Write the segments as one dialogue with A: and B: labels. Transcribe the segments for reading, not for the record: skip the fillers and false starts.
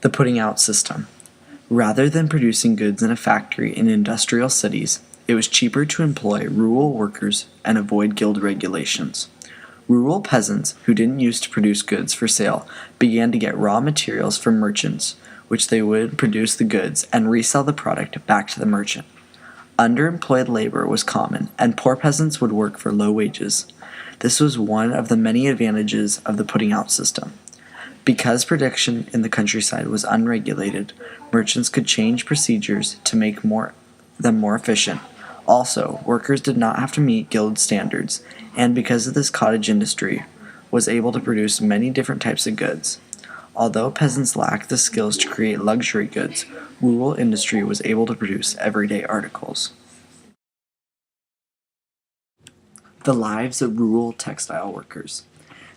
A: The putting out system. Rather than producing goods in a factory in industrial cities, it was cheaper to employ rural workers and avoid guild regulations. Rural peasants who didn't use to produce goods for sale began to get raw materials from merchants, which they would produce the goods and resell the product back to the merchant. Underemployed labor was common, and poor peasants would work for low wages. This was one of the many advantages of the putting out system. Because production in the countryside was unregulated, merchants could change procedures to make them more efficient. Also, workers did not have to meet guild standards, and because of this cottage industry was able to produce many different types of goods. Although peasants lacked the skills to create luxury goods, rural industry was able to produce everyday articles. The lives of rural textile workers.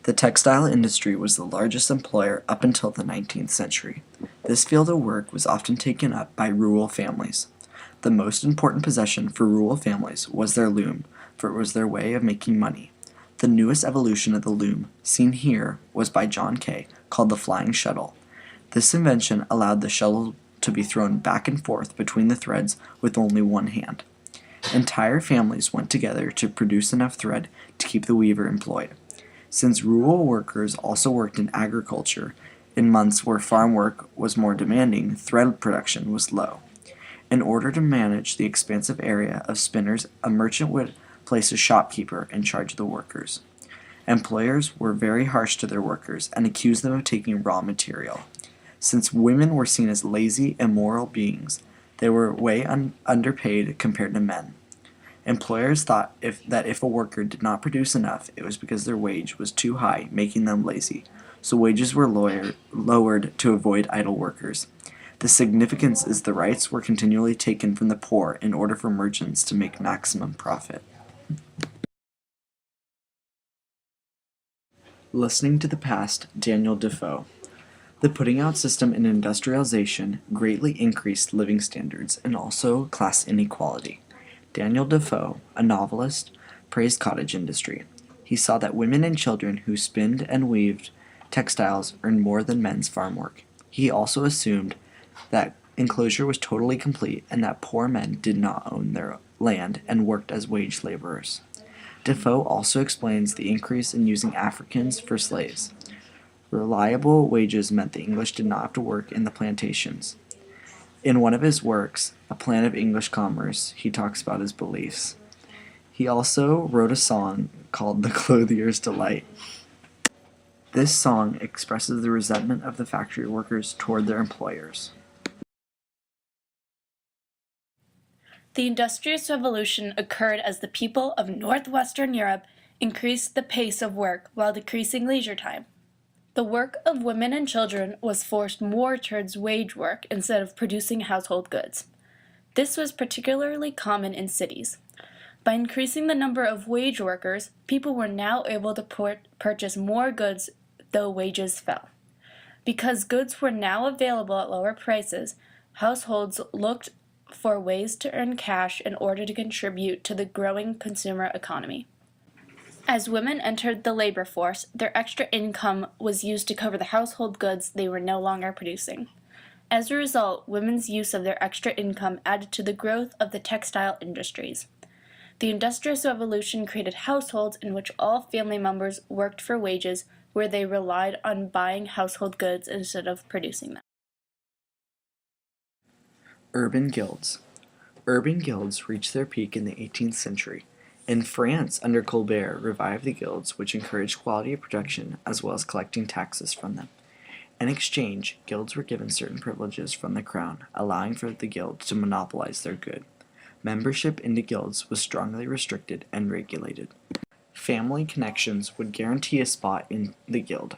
A: The textile industry was the largest employer up until the 19th century. This field of work was often taken up by rural families. The most important possession for rural families was their loom, for it was their way of making money. The newest evolution of the loom, seen here, was by John Kay, called the flying shuttle. This invention allowed the shuttle to be thrown back and forth between the threads with only one hand. Entire families went together to produce enough thread to keep the weaver employed. Since rural workers also worked in agriculture, in months where farm work was more demanding, thread production was low. In order to manage the expansive area of spinners, a merchant would place a shopkeeper in charge of the workers. Employers were very harsh to their workers and accused them of taking raw material. Since women were seen as lazy, immoral beings, they were way underpaid compared to men. Employers thought that if a worker did not produce enough, it was because their wage was too high, making them lazy, so wages were lowered to avoid idle workers. The significance is the rights were continually taken from the poor in order for merchants to make maximum profit. Listening to the Past, Daniel Defoe. The putting out system in industrialization greatly increased living standards and also class inequality. Daniel Defoe, a novelist, praised cottage industry. He saw that women and children who spinned and weaved textiles earned more than men's farm work. He also assumed that enclosure was totally complete and that poor men did not own their land and worked as wage laborers. Defoe also explains the increase in using Africans for slaves. Reliable wages meant the English did not have to work in the plantations. In one of his works, A Plan of English Commerce, he talks about his beliefs. He also wrote a song called The Clothier's Delight. This song expresses the resentment of the factory workers toward their employers.
B: The Industrial Revolution occurred as the people of northwestern Europe increased the pace of work while decreasing leisure time. The work of women and children was forced more towards wage work instead of producing household goods. This was particularly common in cities. By increasing the number of wage workers, people were now able to purchase more goods, though wages fell. Because goods were now available at lower prices, households looked for ways to earn cash in order to contribute to the growing consumer economy. As women entered the labor force, their extra income was used to cover the household goods they were no longer producing. As a result, women's use of their extra income added to the growth of the textile industries. The Industrial Revolution created households in which all family members worked for wages, where they relied on buying household goods instead of producing them.
A: Urban guilds. Urban guilds reached their peak in the 18th century. In France, under Colbert, revived the guilds, which encouraged quality of production as well as collecting taxes from them. In exchange, guilds were given certain privileges from the crown, allowing for the guild to monopolize their good. Membership into guilds was strongly restricted and regulated. Family connections would guarantee a spot in the guild.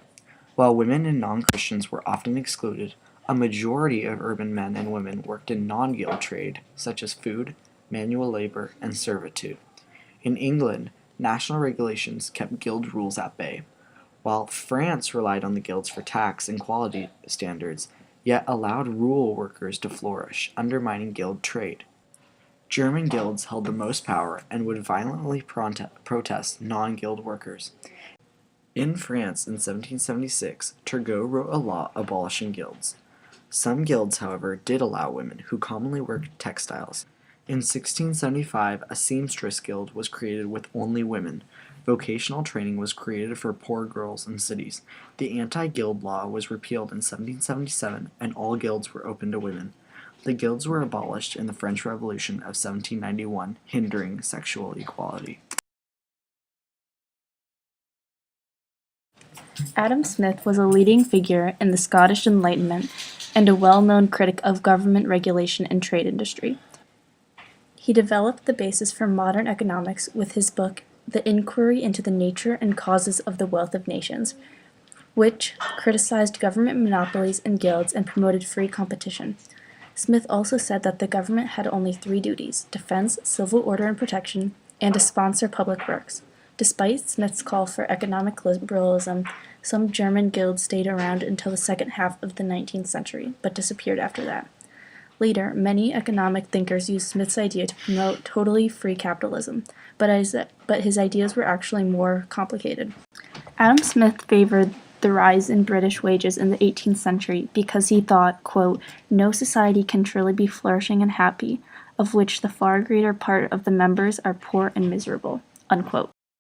A: While women and non-Christians were often excluded, a majority of urban men and women worked in non-guild trade, such as food, manual labor, and servitude. In England, national regulations kept guild rules at bay, while France relied on the guilds for tax and quality standards, yet allowed rural workers to flourish, undermining guild trade. German guilds held the most power and would violently protest non-guild workers. In France in 1776, Turgot wrote a law abolishing guilds. Some guilds, however, did allow women, who commonly worked textiles. In 1675, a seamstress guild was created with only women. Vocational training was created for poor girls in cities. The anti-guild law was repealed in 1777, and all guilds were open to women. The guilds were abolished in the French Revolution of 1791, hindering sexual equality.
B: Adam Smith was a leading figure in the Scottish Enlightenment and a well-known critic of government regulation and trade industry. He developed the basis for modern economics with his book, The Inquiry into the Nature and Causes of the Wealth of Nations, which criticized government monopolies and guilds and promoted free competition. Smith also said that the government had only three duties: defense, civil order and protection, and to sponsor public works. Despite Smith's call for economic liberalism, some German guilds stayed around until the second half of the 19th century, but disappeared after that. Later, many economic thinkers used Smith's idea to promote totally free capitalism, but his ideas were actually more complicated. Adam Smith favored the rise in British wages in the 18th century because he thought, quote, "No society can truly be flourishing and happy, of which the far greater part of the members are poor and miserable," unquote.